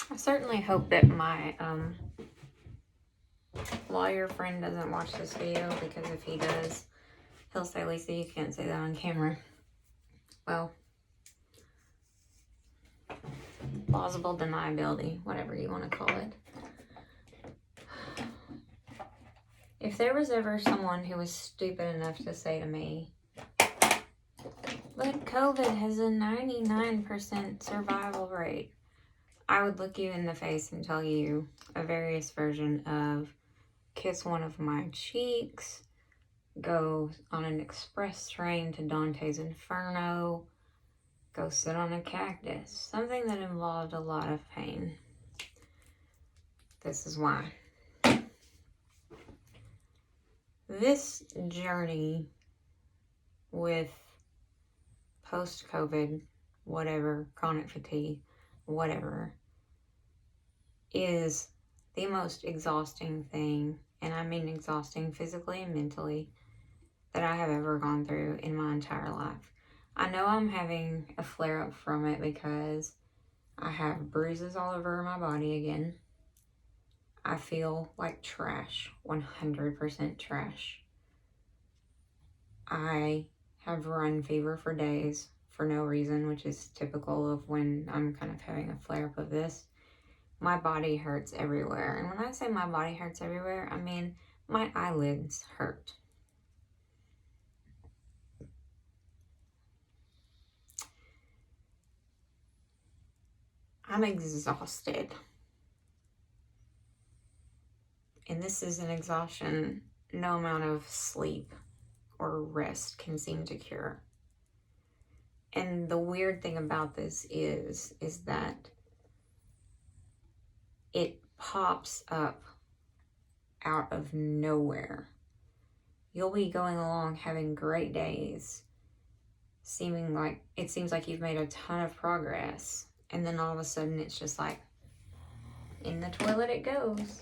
I certainly hope that my lawyer friend doesn't watch this video, because if he does, he'll say, Lisa, you can't say that on camera. Well, plausible deniability, whatever you want to call it. If there was ever someone who was stupid enough to say to me, but COVID has a 99% survival rate, I would look you in the face and tell you a various version of kiss one of my cheeks, go on an express train to Dante's Inferno, go sit on a cactus, something that involved a lot of pain. This is why. This journey with post-COVID, whatever, chronic fatigue, whatever, is the most exhausting thing, and I mean exhausting physically and mentally, that I have ever gone through in my entire life. I know I'm having a flare-up from it because I have bruises all over my body again. I feel like trash, 100% trash. I have run fever for days for no reason, which is typical of when I'm kind of having a flare-up of this. My body hurts everywhere. And when I say my body hurts everywhere, I mean my eyelids hurt. I'm exhausted. And this is an exhaustion no amount of sleep or rest can seem to cure. And the weird thing about this is that it pops up out of nowhere. You'll be going along having great days, it seems like you've made a ton of progress, and then all of a sudden it's just like, in the toilet it goes.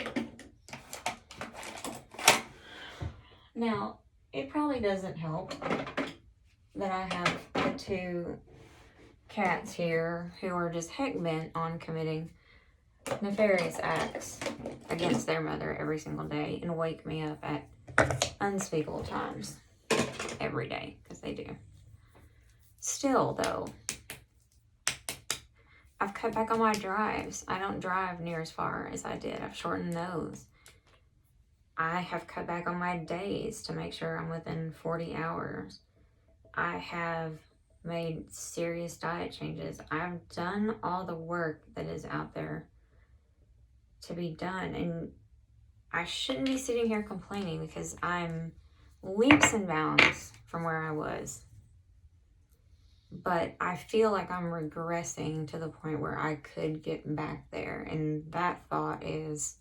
Now, it probably doesn't help that I have the two cats here who are just heck bent on committing nefarious acts against their mother every single day and wake me up at unspeakable times every day, because they do. Still, though, I've cut back on my drives. I don't drive near as far as I did. I've shortened those. I have cut back on my days to make sure I'm within 40 hours. I have made serious diet changes. I've done all the work that is out there to be done, and I shouldn't be sitting here complaining because I'm leaps and bounds from where I was. But I feel like I'm regressing to the point where I could get back there, and that thought is,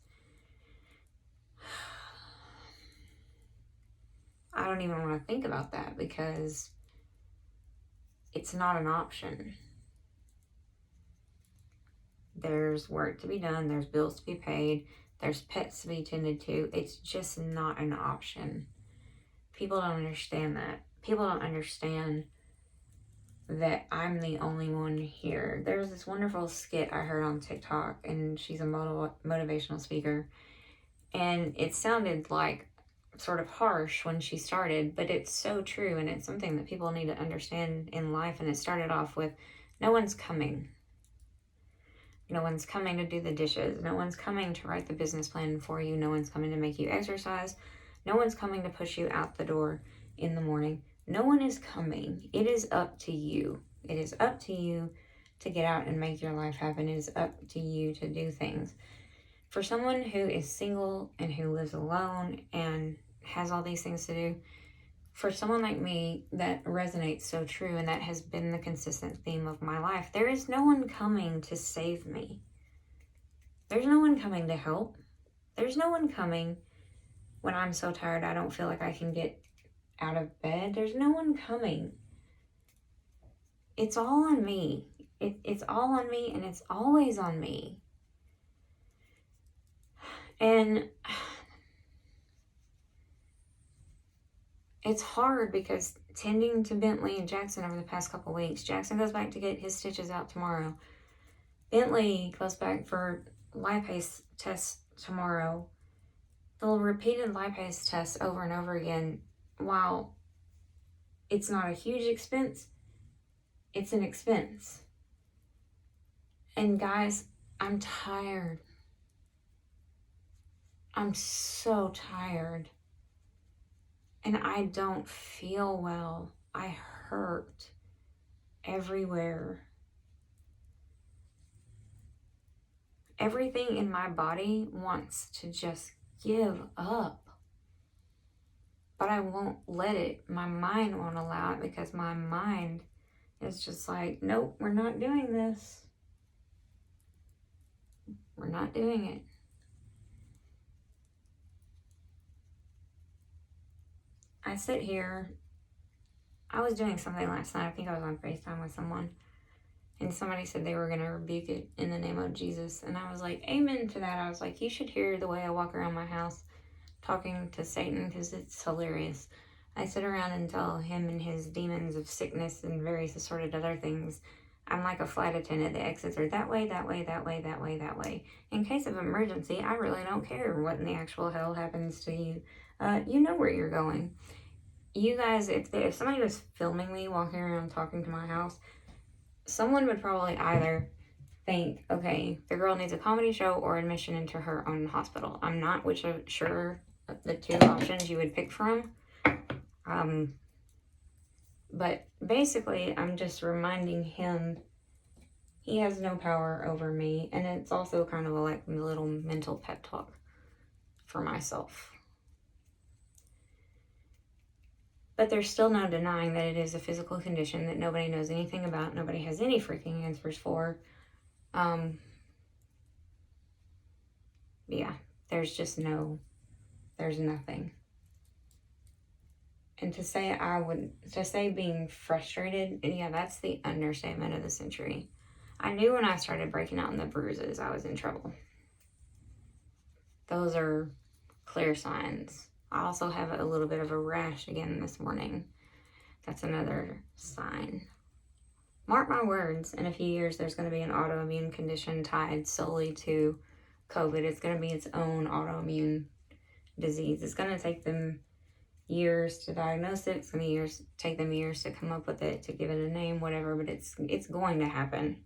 I don't even want to think about that because it's not an option. There's work to be done, there's bills to be paid, there's pets to be tended to. It's just not an option. People don't understand that. People don't understand that I'm the only one here. There's this wonderful skit I heard on TikTok, and she's a motivational speaker, and it sounded like sort of harsh when she started, but it's so true, and it's something that people need to understand in life. And it started off with, no one's coming. No one's coming to do the dishes. No one's coming to write the business plan for you. No one's coming to make you exercise. No one's coming to push you out the door in the morning. No one is coming. It is up to you. It is up to you to get out and make your life happen. It is up to you to do things. For someone who is single and who lives alone and has all these things to do, for someone like me, that resonates so true, and that has been the consistent theme of my life. There is no one coming to save me. There's no one coming to help. There's no one coming when I'm so tired I don't feel like I can get out of bed. There's no one coming. It's all on me. It's all on me, and it's always on me. And it's hard because tending to Bentley and Jackson over the past couple weeks, Jackson goes back to get his stitches out tomorrow. Bentley goes back for lipase tests tomorrow. They'll repeated lipase tests over and over again. While it's not a huge expense, it's an expense. And guys, I'm tired. I'm so tired. And I don't feel well. I hurt everywhere. Everything in my body wants to just give up. But I won't let it. My mind won't allow it, because my mind is just like, nope, we're not doing this. We're not doing it. I sit here. I was doing something last night. I think I was on FaceTime with someone. And somebody said they were going to rebuke it in the name of Jesus. And I was like, amen to that. I was like, you should hear the way I walk around my house talking to Satan, because it's hilarious. I sit around and tell him and his demons of sickness and various assorted other things, I'm like a flight attendant. The exits are that way, that way, that way, that way, that way. In case of emergency, I really don't care what in the actual hell happens to you. You know where you're going. You guys, if somebody was filming me walking around talking to my house, someone would probably either think, okay, the girl needs a comedy show or admission into her own hospital. I'm not sure the two options you would pick from. But basically, I'm just reminding him he has no power over me. And it's also kind of like a little mental pep talk for myself. But there's still no denying that it is a physical condition that nobody knows anything about. Nobody has any freaking answers for. Yeah, there's nothing. And to say being frustrated, yeah, that's the understatement of the century. I knew when I started breaking out in the bruises, I was in trouble. Those are clear signs. I also have a little bit of a rash again this morning. That's another sign. Mark my words, in a few years, there's going to be an autoimmune condition tied solely to COVID. It's going to be its own autoimmune disease. It's going to take them years to diagnose it. It's going to take them years to come up with it, to give it a name, whatever. But it's going to happen.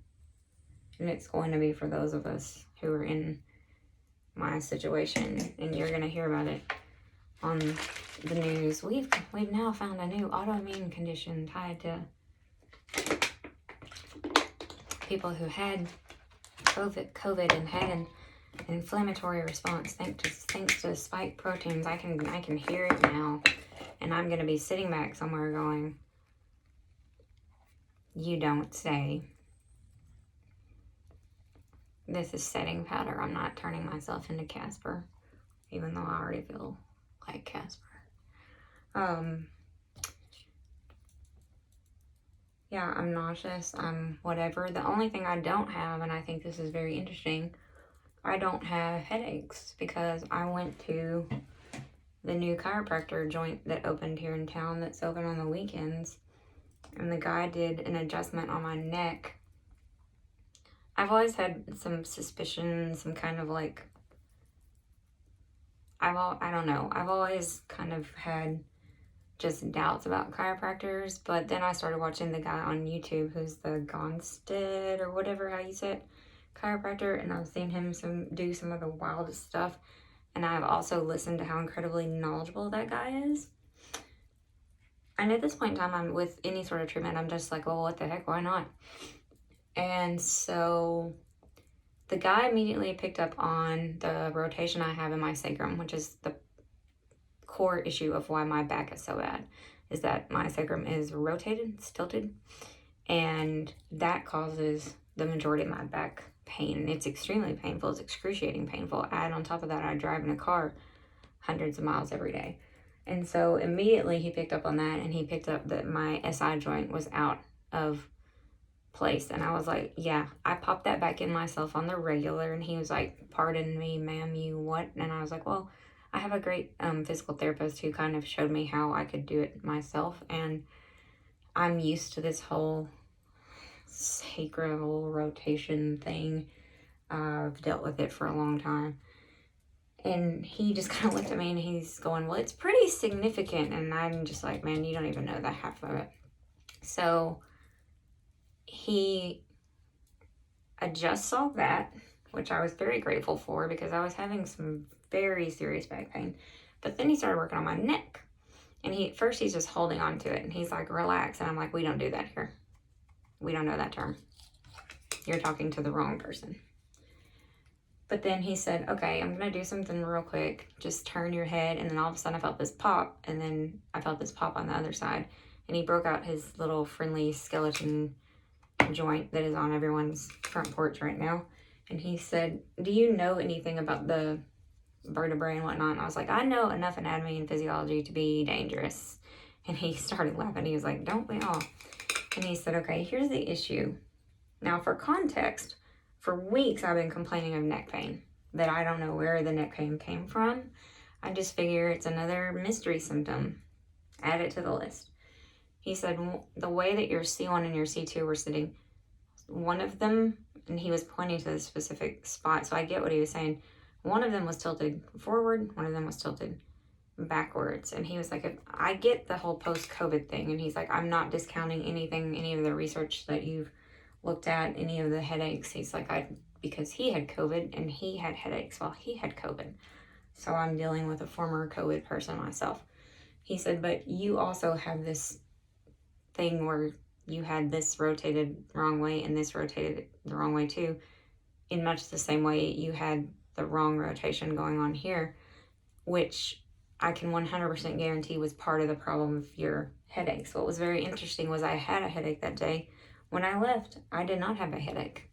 And it's going to be for those of us who are in my situation. And you're going to hear about it on the news. We've now found a new autoimmune condition tied to people who had COVID and had an inflammatory response thanks to spike proteins. I can hear it now, and I'm going to be sitting back somewhere going, you don't say. This is setting powder. I'm not turning myself into Casper, even though I already feel like Casper. Yeah, I'm nauseous. I'm whatever. The only thing I don't have, and I think this is very interesting, I don't have headaches, because I went to the new chiropractor joint that opened here in town that's open on the weekends, and the guy did an adjustment on my neck. I've always had some suspicion, some kind of like, I don't know. I've always kind of had just doubts about chiropractors, but then I started watching the guy on YouTube who's the Gonstead or whatever how you say it, chiropractor, and I've seen him do some of the wildest stuff, and I've also listened to how incredibly knowledgeable that guy is. And at this point in time, I'm with any sort of treatment, I'm just like, well, what the heck, why not? And so the guy immediately picked up on the rotation I have in my sacrum, which is the core issue of why my back is so bad, is that my sacrum is rotated, it's tilted, and that causes the majority of my back pain. It's extremely painful. It's excruciating painful. And on top of that, I drive in a car hundreds of miles every day. And so immediately he picked up on that, and he picked up that my SI joint was out of place. And I was like, yeah, I popped that back in myself on the regular. And he was like, pardon me, ma'am, you what? And I was like, well, I have a great physical therapist who kind of showed me how I could do it myself. And I'm used to this whole sacral rotation thing. I've dealt with it for a long time. And he just kind of looked at me and he's going, well, it's pretty significant. And I'm just like, man, you don't even know the half of it. So I just solved that, which I was very grateful for because I was having some very serious back pain. But then he started working on my neck. And first he's just holding on to it. And he's like, relax. And I'm like, we don't do that here. We don't know that term. You're talking to the wrong person. But then he said, okay, I'm going to do something real quick. Just turn your head. And then all of a sudden I felt this pop. And then I felt this pop on the other side. And he broke out his little friendly skeleton joint that is on everyone's front porch right now. And he said, do you know anything about the vertebrae and whatnot? And I was like, I know enough anatomy and physiology to be dangerous. And he started laughing. He was like, don't we all? And he said, okay, here's the issue. Now, for context, for weeks I've been complaining of neck pain, that I don't know where the neck pain came from. I just figure it's another mystery symptom. Add it to the list. He said, the way that your C1 and your C2 were sitting, one of them, and he was pointing to the specific spot, so I get what he was saying. One of them was tilted forward, one of them was tilted backwards. And he was like, I get the whole post-COVID thing. And he's like, I'm not discounting anything, any of the research that you've looked at, any of the headaches. He's like, because he had COVID and he had headaches while he had COVID. So I'm dealing with a former COVID person myself. He said, but you also have this thing where you had this rotated the wrong way and this rotated the wrong way too. In much the same way you had the wrong rotation going on here, which I can 100% guarantee was part of the problem of your headaches. What was very interesting was I had a headache that day. When I left, I did not have a headache.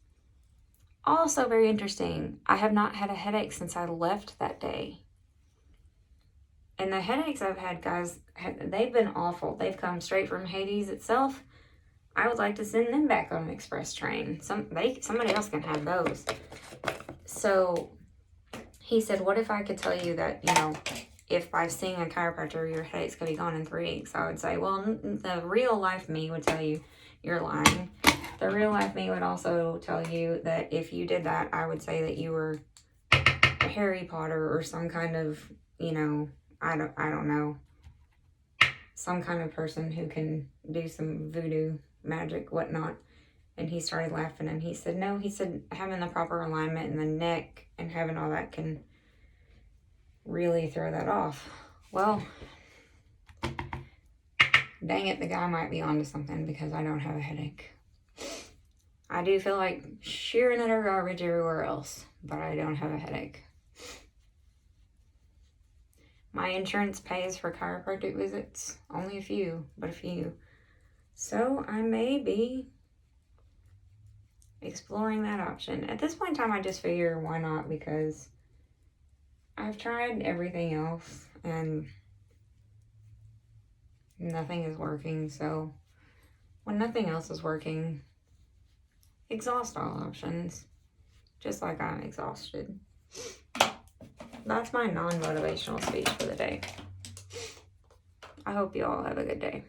Also very interesting, I have not had a headache since I left that day. And the headaches I've had, guys, they've been awful. They've come straight from Hades itself. I would like to send them back on an express train. Somebody else can have those. So he said, what if I could tell you that, if by seeing a chiropractor, your headaches could be gone in 3 weeks? I would say, well, the real life me would tell you you're lying. The real life me would also tell you that if you did that, I would say that you were Harry Potter or some kind of, I don't know, some kind of person who can do some voodoo magic, whatnot. And he started laughing and he said, no, he said, having the proper alignment in the neck and having all that can really throw that off. Well, dang it, the guy might be onto something because I don't have a headache. I do feel like shearing utter garbage everywhere else, but I don't have a headache. My insurance pays for chiropractic visits. Only a few, but a few. So I may be exploring that option. At this point in time, I just figure why not, because I've tried everything else and nothing is working. So when nothing else is working, exhaust all options, just like I'm exhausted. That's my non-motivational speech for the day. I hope you all have a good day.